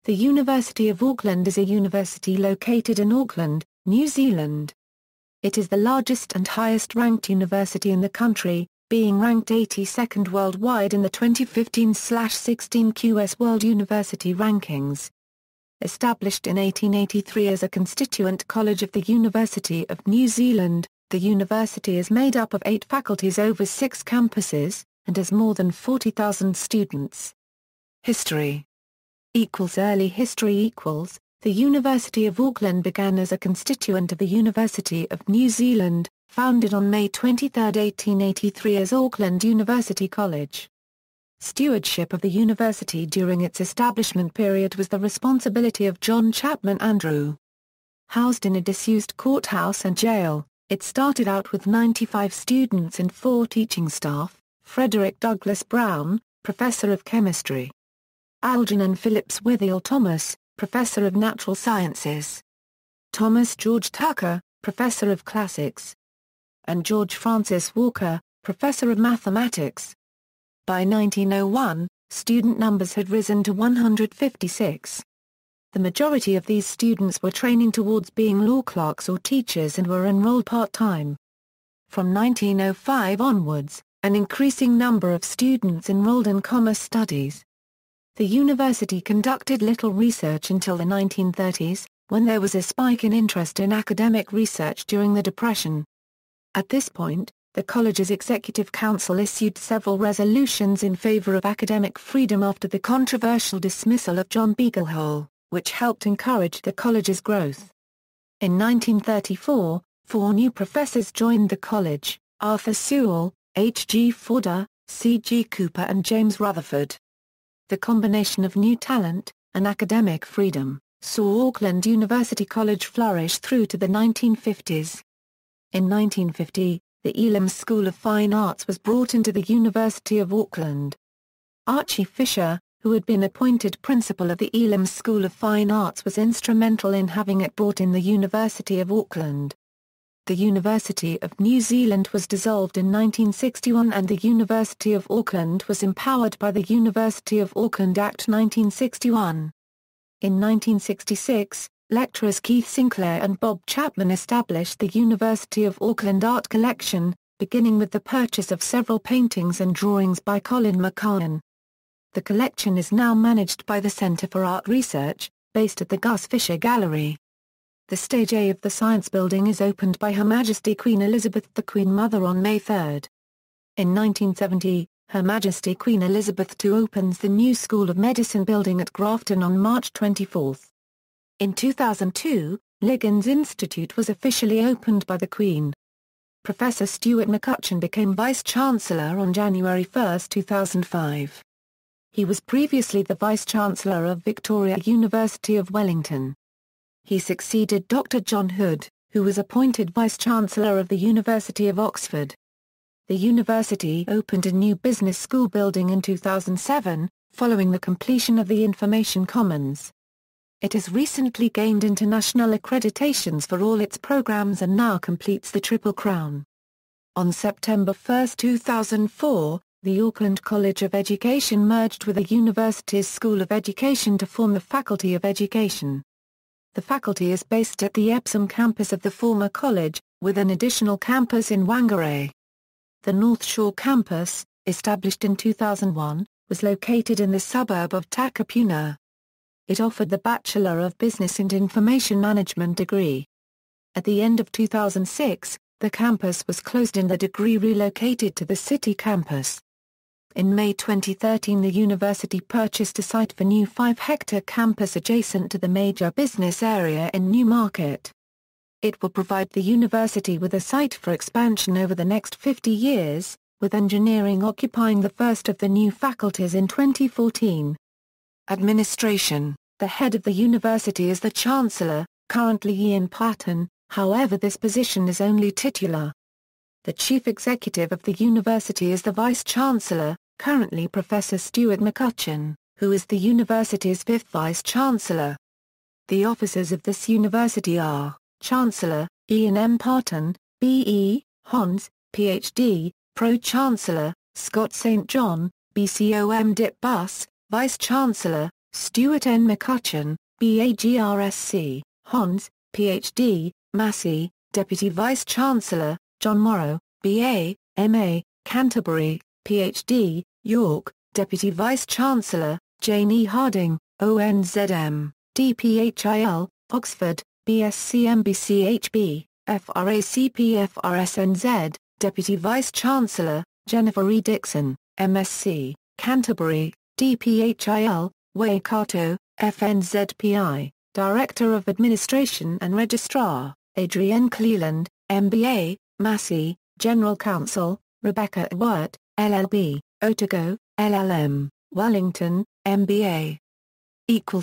The University of Auckland is a university located in Auckland, New Zealand. It is the largest and highest-ranked university in the country, being ranked 82nd worldwide in the 2015/16 QS World University Rankings. Established in 1883 as a constituent college of the University of New Zealand, the university is made up of 8 faculties over 6 campuses, and has more than 40,000 students. History. Early history. The University of Auckland began as a constituent of the University of New Zealand, founded on May 23, 1883 as Auckland University College. Stewardship of the university during its establishment period was the responsibility of John Chapman Andrew. Housed in a disused courthouse and jail, it started out with 95 students and 4 teaching staff: Frederick Douglass Brown, Professor of Chemistry; Algernon Phillips Withiel Thomas, Professor of Natural Sciences; Thomas George Tucker, Professor of Classics; and George Francis Walker, Professor of Mathematics. By 1901, student numbers had risen to 156. The majority of these students were training towards being law clerks or teachers and were enrolled part-time. From 1905 onwards, an increasing number of students enrolled in commerce studies. The university conducted little research until the 1930s, when there was a spike in interest in academic research during the Depression. At this point, the college's Executive Council issued several resolutions in favor of academic freedom after the controversial dismissal of John Beaglehole, which helped encourage the college's growth. In 1934, 4 new professors joined the college: Arthur Sewell, H. G. Forder, C. G. Cooper and James Rutherford. The combination of new talent and academic freedom saw Auckland University College flourish through to the 1950s. In 1950, the Elam School of Fine Arts was brought into the University of Auckland. Archie Fisher, who had been appointed principal of the Elam School of Fine Arts, was instrumental in having it brought in the University of Auckland. The University of New Zealand was dissolved in 1961 and the University of Auckland was empowered by the University of Auckland Act 1961. In 1966, lecturers Keith Sinclair and Bob Chapman established the University of Auckland Art Collection, beginning with the purchase of several paintings and drawings by Colin McCahon. The collection is now managed by the Centre for Art Research, based at the Gus Fisher Gallery. The Stage A of the Science Building is opened by Her Majesty Queen Elizabeth the Queen Mother on May 3. In 1970, Her Majesty Queen Elizabeth II opens the new School of Medicine building at Grafton on March 24. In 2002, Liggins Institute was officially opened by the Queen. Professor Stuart McCutcheon became Vice-Chancellor on January 1, 2005. He was previously the Vice-Chancellor of Victoria University of Wellington. He succeeded Dr. John Hood, who was appointed Vice-Chancellor of the University of Oxford. The university opened a new business school building in 2007, following the completion of the Information Commons. It has recently gained international accreditations for all its programs and now completes the Triple Crown. On September 1, 2004, the Auckland College of Education merged with the university's School of Education to form the Faculty of Education. The faculty is based at the Epsom campus of the former college, with an additional campus in Whangarei. The North Shore campus, established in 2001, was located in the suburb of Takapuna. It offered the Bachelor of Business and Information Management degree. At the end of 2006, the campus was closed and the degree relocated to the city campus. In May 2013, the university purchased a site for new 5-hectare campus adjacent to the major business area in Newmarket. It will provide the university with a site for expansion over the next 50 years, with engineering occupying the first of the new faculties in 2014. Administration. The head of the university is the Chancellor, currently Ian Patton, however this position is only titular. The Chief Executive of the university is the Vice-Chancellor, currently Professor Stuart McCutcheon, who is the university's 5th Vice-Chancellor. The officers of this university are, Chancellor, Ian M. Patton, B.E., Hons, Ph.D., Pro-Chancellor, Scott St. John, BCom Dip Bus, Vice-Chancellor, Stuart N. McCutcheon, BAGRSC, Hons, Ph.D., Massey, Deputy Vice-Chancellor, John Morrow, B.A., M.A., Canterbury, Ph.D., York, Deputy Vice-Chancellor, Jane E. Harding, ONZM, DPHIL, Oxford, BSc MBCHB, FRACP-FRSNZ, Deputy Vice-Chancellor, Jennifer E. Dixon, MSc, Canterbury, DPHIL, Waikato, FNZPI, Director of Administration and Registrar, Adrienne Cleland, MBA, Massey, General Counsel, Rebecca Ewart, LLB, Otago, LLM, Wellington, MBA.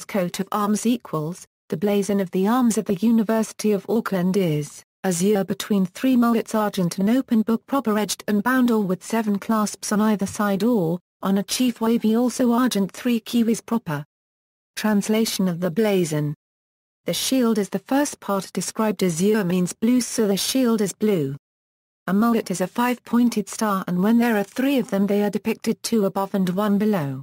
Coat of arms. The blazon of the arms of the University of Auckland is azure between 3 mullets, argent, an open book proper edged and bound, or with 7 clasps on either side, or, on a chief wavy, also argent, 3 kiwis proper. Translation of the blazon. The shield is the first part described. Azure means blue, so the shield is blue. A mullet is a 5-pointed star, and when there are 3 of them they are depicted 2 above and 1 below.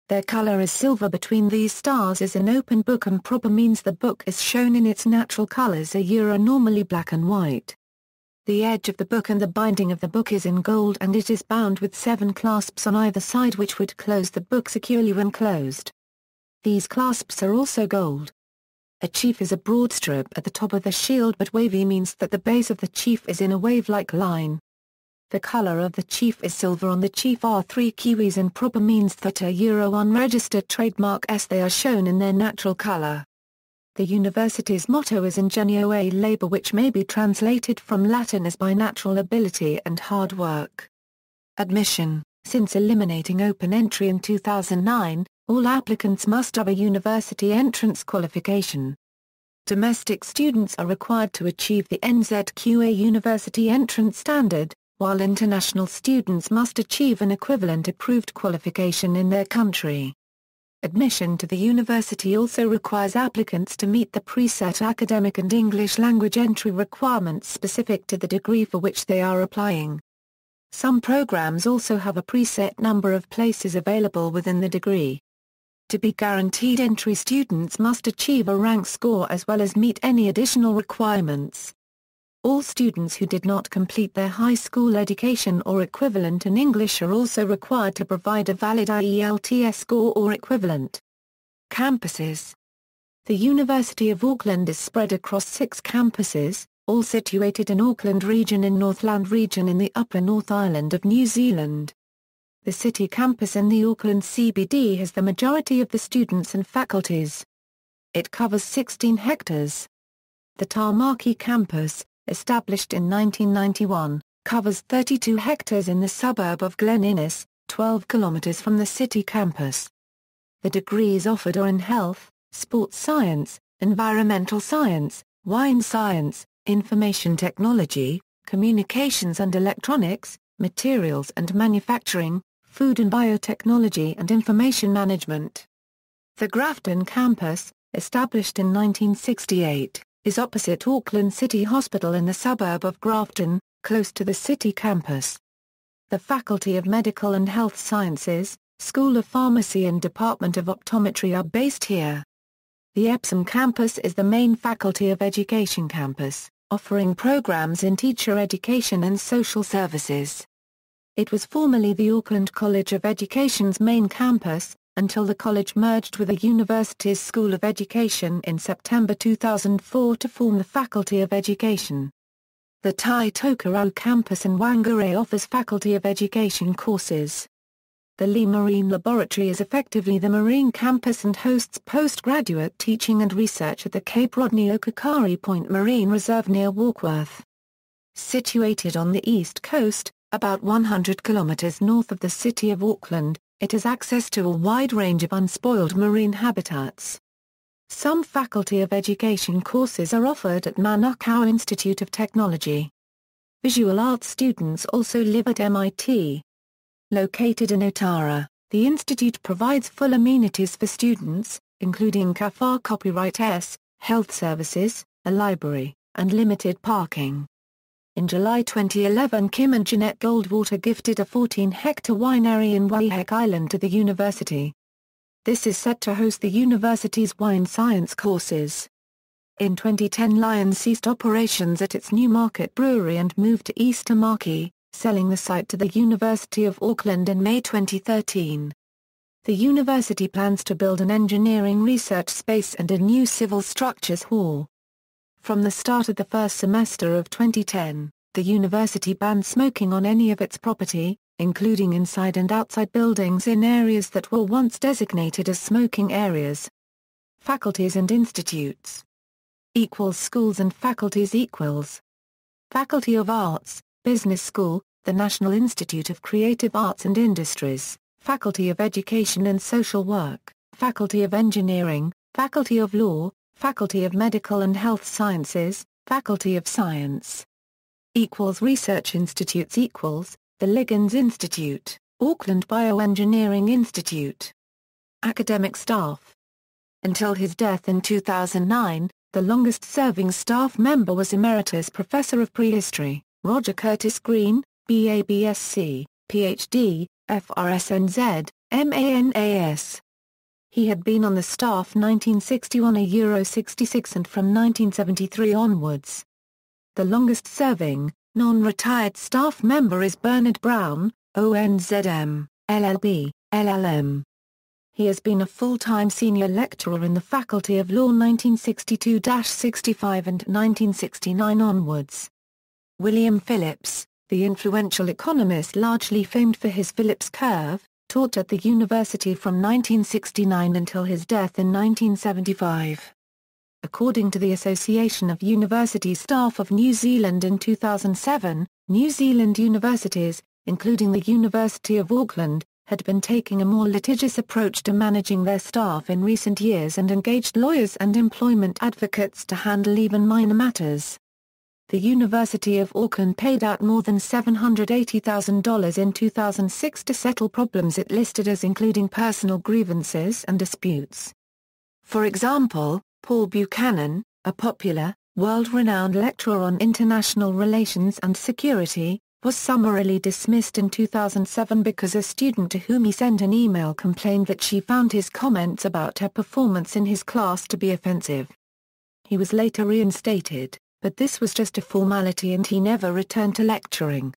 Their color is silver. Between these stars is an open book, and proper means the book is shown in its natural colors. Azure are normally black and white. The edge of the book and the binding of the book is in gold, and it is bound with 7 clasps on either side which would close the book securely when closed. These clasps are also gold. A chief is a broad strip at the top of the shield, but wavy means that the base of the chief is in a wave-like line. The color of the chief is silver. On the chief are 3 kiwis, and proper means that are unregistered trademark as they are shown in their natural color. The university's motto is Ingenio e Labor, which may be translated from Latin as by natural ability and hard work. Admission. Since eliminating open entry in 2009, all applicants must have a university entrance qualification. Domestic students are required to achieve the NZQA University Entrance Standard, while international students must achieve an equivalent approved qualification in their country. Admission to the university also requires applicants to meet the preset academic and English language entry requirements specific to the degree for which they are applying. Some programs also have a preset number of places available within the degree. To be guaranteed entry, students must achieve a rank score as well as meet any additional requirements. All students who did not complete their high school education or equivalent in English are also required to provide a valid IELTS score or equivalent. Campuses. The University of Auckland is spread across 6 campuses, all situated in Auckland Region in Northland Region in the Upper North Island of New Zealand. The City Campus in the Auckland CBD has the majority of the students and faculties. It covers 16 hectares. The Tamaki Campus, established in 1991, covers 32 hectares in the suburb of Glen Innes, 12 kilometers from the city campus. The degrees offered are in health, sports science, environmental science, wine science, information technology, communications and electronics, materials and manufacturing, food and biotechnology, and information management. The Grafton Campus, established in 1968, is opposite Auckland City Hospital in the suburb of Grafton, close to the city campus. The Faculty of Medical and Health Sciences, School of Pharmacy and Department of Optometry are based here. The Epsom Campus is the main Faculty of Education campus, offering programs in teacher education and social services. It was formerly the Auckland College of Education's main campus, until the college merged with the university's School of Education in September 2004 to form the Faculty of Education. The Tai Tokerau campus in Whangarei offers Faculty of Education courses. The Lee Marine Laboratory is effectively the marine campus and hosts postgraduate teaching and research at the Cape Rodney Okakari Point Marine Reserve near Warkworth. Situated on the east coast, about 100 kilometers north of the city of Auckland, it has access to a wide range of unspoiled marine habitats. Some Faculty of Education courses are offered at Manukau Institute of Technology. Visual arts students also live at MIT. Located in Otara, the institute provides full amenities for students, including CAFA Copyright S, health services, a library, and limited parking. In July 2011, Kim and Jeanette Goldwater gifted a 14-hectare winery in Waiheck Island to the university. This is set to host the university's wine science courses. In 2010, Lions ceased operations at its Newmarket brewery and moved to East Tamaki, selling the site to the University of Auckland in May 2013. The university plans to build an engineering research space and a new civil structures hall. From the start of the first semester of 2010, the university banned smoking on any of its property, including inside and outside buildings in areas that were once designated as smoking areas. Faculties and institutes. Schools and faculties equals. Faculty of Arts, Business School, the National Institute of Creative Arts and Industries, Faculty of Education and Social Work, Faculty of Engineering, Faculty of Law, Faculty of Medical and Health Sciences, Faculty of Science. Research institutes the Liggins Institute, Auckland Bioengineering Institute. Academic staff. Until his death in 2009, the longest-serving staff member was Emeritus Professor of Prehistory, Roger Curtis Green, BA-BSc, Ph.D., FRSNZ, MANAS. He had been on the staff 1961 66 and from 1973 onwards. The longest-serving, non-retired staff member is Bernard Brown, ONZM, LLB, LLM. He has been a full-time senior lecturer in the Faculty of Law 1962-65 and 1969 onwards. William Phillips, the influential economist largely famed for his Phillips curve, taught at the university from 1969 until his death in 1975. According to the Association of University Staff of New Zealand in 2007, New Zealand universities, including the University of Auckland, had been taking a more litigious approach to managing their staff in recent years and engaged lawyers and employment advocates to handle even minor matters. The University of Auckland paid out more than $780,000 in 2006 to settle problems it listed as including personal grievances and disputes. For example, Paul Buchanan, a popular, world-renowned lecturer on international relations and security, was summarily dismissed in 2007 because a student to whom he sent an email complained that she found his comments about her performance in his class to be offensive. He was later reinstated, but this was just a formality and he never returned to lecturing.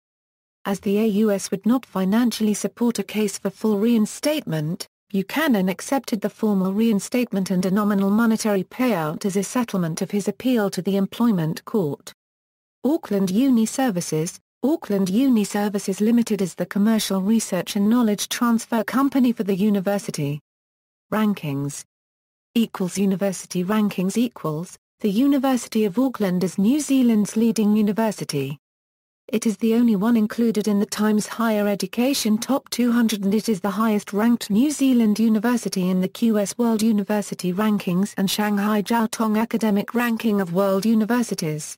As the AUS would not financially support a case for full reinstatement, Buchanan accepted the formal reinstatement and a nominal monetary payout as a settlement of his appeal to the Employment Court. Auckland Uni Services Limited is the commercial research and knowledge transfer company for the university. Rankings. University rankings. The University of Auckland is New Zealand's leading university. It is the only one included in the Times Higher Education Top 200 and it is the highest-ranked New Zealand university in the QS World University Rankings and Shanghai Jiao Tong Academic Ranking of World Universities.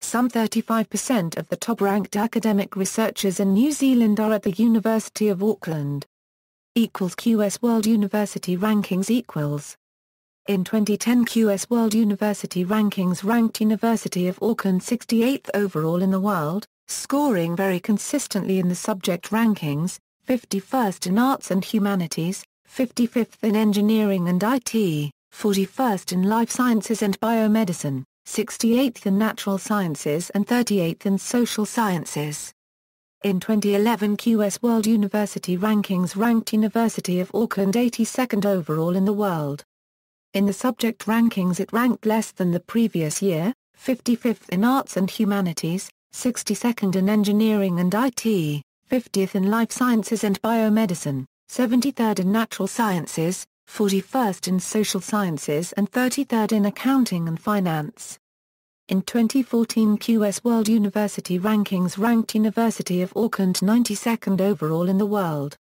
Some 35% of the top-ranked academic researchers in New Zealand are at the University of Auckland. QS World University Rankings. In 2010 QS World University Rankings ranked University of Auckland 68th overall in the world, scoring very consistently in the subject rankings, 51st in Arts and Humanities, 55th in Engineering and IT, 41st in Life Sciences and Biomedicine, 68th in Natural Sciences and 38th in Social Sciences. In 2011 QS World University Rankings ranked University of Auckland 82nd overall in the world. In the subject rankings it ranked less than the previous year, 55th in Arts and Humanities, 62nd in Engineering and IT, 50th in Life Sciences and Biomedicine, 73rd in Natural Sciences, 41st in Social Sciences and 33rd in Accounting and Finance. In 2014 QS World University Rankings ranked University of Auckland 92nd overall in the world.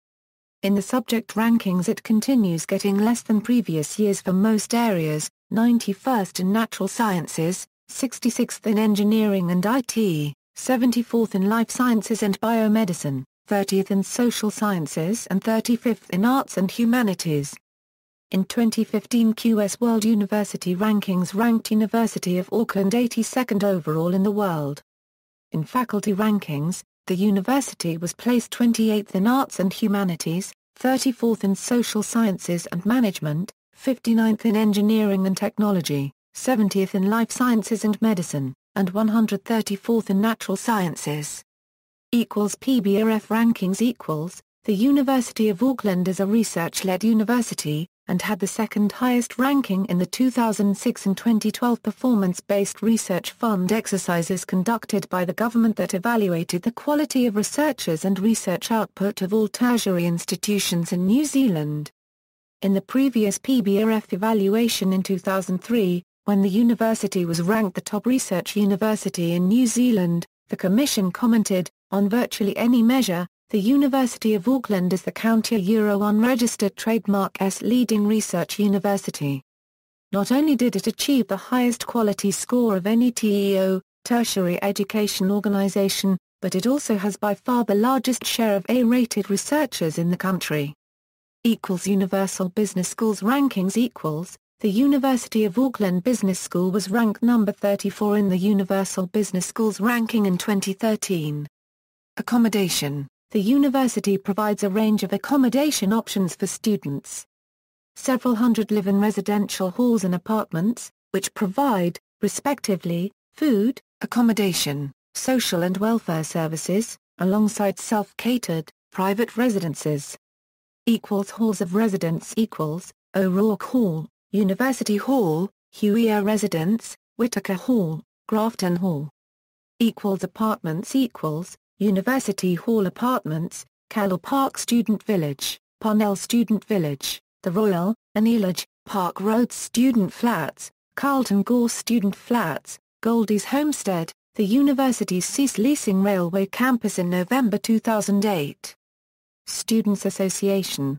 In the subject rankings it continues getting less than previous years for most areas, 91st in Natural Sciences, 66th in Engineering and IT, 74th in Life Sciences and Biomedicine, 30th in Social Sciences and 35th in Arts and Humanities. In 2015 QS World University Rankings ranked University of Auckland 82nd overall in the world. In faculty rankings, the university was placed 28th in Arts and Humanities, 34th in social sciences and management, 59th in engineering and technology, 70th in life sciences and medicine, and 134th in natural sciences. PBRF rankings. The University of Auckland is a research-led university, and had the second highest ranking in the 2006 and 2012 performance-based research fund exercises conducted by the government that evaluated the quality of researchers and research output of all tertiary institutions in New Zealand. In the previous PBRF evaluation in 2003, when the university was ranked the top research university in New Zealand, the Commission commented, "On virtually any measure, the University of Auckland is the County Euro 1 registered trademark S leading research university." Not only did it achieve the highest quality score of any TEO, tertiary education organisation, but it also has by far the largest share of A-rated researchers in the country. Universal Business Schools rankings. The University of Auckland Business School was ranked number 34 in the Universal Business Schools ranking in 2013. Accommodation. The university provides a range of accommodation options for students. Several hundred live in residential halls and apartments, which provide, respectively, food, accommodation, social and welfare services, alongside self-catered, private residences. Halls of residence. O'Rourke Hall, University Hall, Huia Residence, Whitaker Hall, Grafton Hall. Apartments. University Hall Apartments, Callow Park Student Village, Parnell Student Village, The Royal, Anilage, Park Road Student Flats, Carlton Gorse Student Flats, Goldie's Homestead, the university's ceased leasing railway campus in November 2008. Students' Association.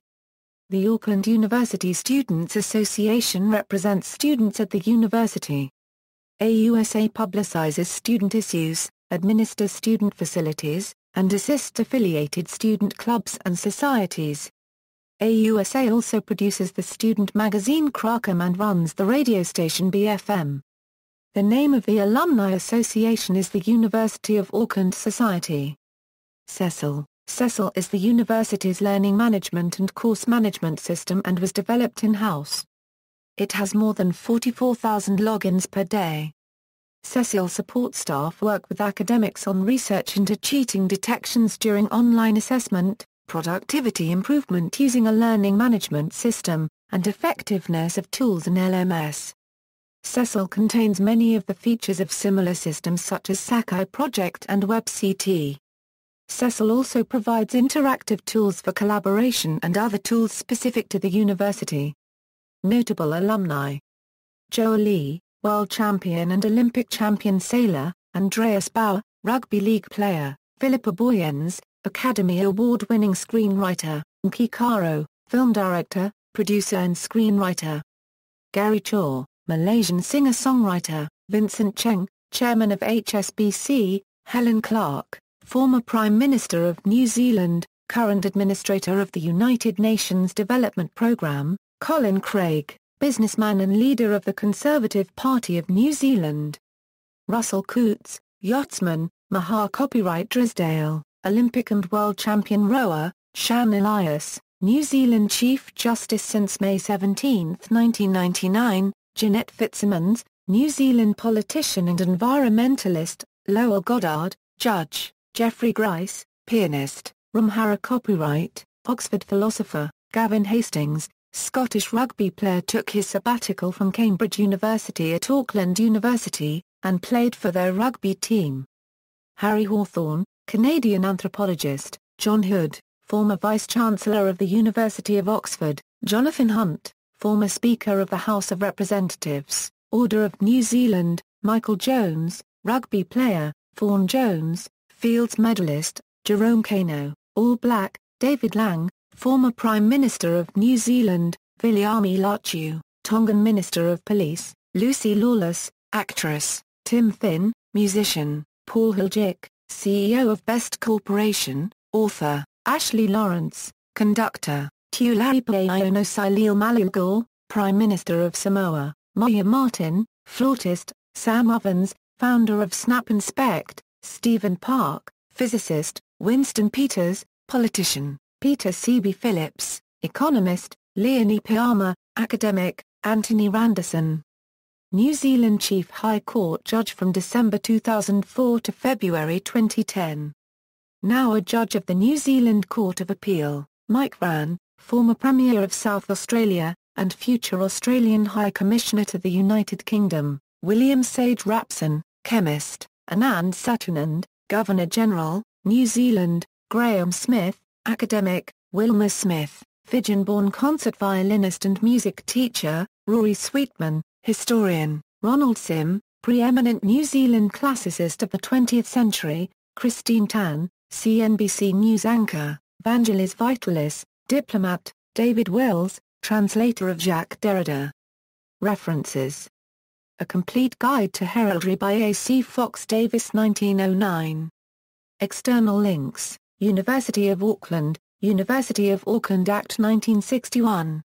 The Auckland University Students' Association represents students at the university. AUSA publicizes student issues, administers student facilities, and assists affiliated student clubs and societies. AUSA also produces the student magazine Crackham and runs the radio station BFM. The name of the Alumni Association is the University of Auckland Society. CECIL. CECIL is the university's learning management and course management system and was developed in-house. It has more than 44,000 logins per day. CECIL support staff work with academics on research into cheating detections during online assessment, productivity improvement using a learning management system, and effectiveness of tools in LMS. CECIL contains many of the features of similar systems such as Sakai Project and WebCT. CECIL also provides interactive tools for collaboration and other tools specific to the university. Notable alumni: Joe Lee, world champion and Olympic champion sailor; Andreas Bauer, rugby league player; Philippa Boyens, Academy Award-winning screenwriter; Nki Karo, film director, producer and screenwriter; Gary Chaw, Malaysian singer-songwriter; Vincent Cheng, chairman of HSBC; Helen Clark, former Prime Minister of New Zealand, current Administrator of the United Nations Development Programme; Colin Craig, businessman and leader of the Conservative Party of New Zealand; Russell Coutts, yachtsman; Maha Copyright Drysdale, Olympic and world champion rower; Shan Elias, New Zealand Chief Justice since May 17, 1999; Jeanette Fitzsimmons, New Zealand politician and environmentalist; Lowell Goddard, judge; Geoffrey Grice, pianist; Ramhara Copyright, Oxford philosopher; Gavin Hastings, Scottish rugby player, took his sabbatical from Cambridge University at Auckland University, and played for their rugby team. Harry Hawthorne, Canadian anthropologist; John Hood, former Vice-Chancellor of the University of Oxford; Jonathan Hunt, former Speaker of the House of Representatives, Order of New Zealand; Michael Jones, rugby player; Vaughan Jones, Fields medalist; Jerome Kano, All Black; David Lang, former Prime Minister of New Zealand; Viliami Lachu, Tongan Minister of Police; Lucy Lawless, actress; Tim Finn, musician; Paul Hiljic, CEO of Best Corporation; author; Ashley Lawrence, conductor; Tularipe Ionosilil Malugol, Prime Minister of Samoa; Maya Martin, flautist; Sam Ovens, founder of Snap Inspect; Stephen Park, physicist; Winston Peters, politician; Peter C. B. Phillips, Economist, Leonie Piama. Academic, Anthony Randerson. New Zealand Chief High Court Judge from December 2004 to February 2010. Now a judge of the New Zealand Court of Appeal, Mike Rann, former Premier of South Australia, and future Australian High Commissioner to the United Kingdom, William Sage Rapson, chemist, Anand Satunand, Governor-General, New Zealand, Graham Smith, academic, Wilma Smith, Fijian-born concert violinist and music teacher, Rory Sweetman, historian, Ronald Sim, preeminent New Zealand classicist of the 20th century, Christine Tan, CNBC News anchor, Vangelis Vitalis, diplomat, David Wills, translator of Jacques Derrida. References. A Complete Guide to Heraldry by A. C. Fox Davis 1909. External links, University of Auckland, University of Auckland Act 1961.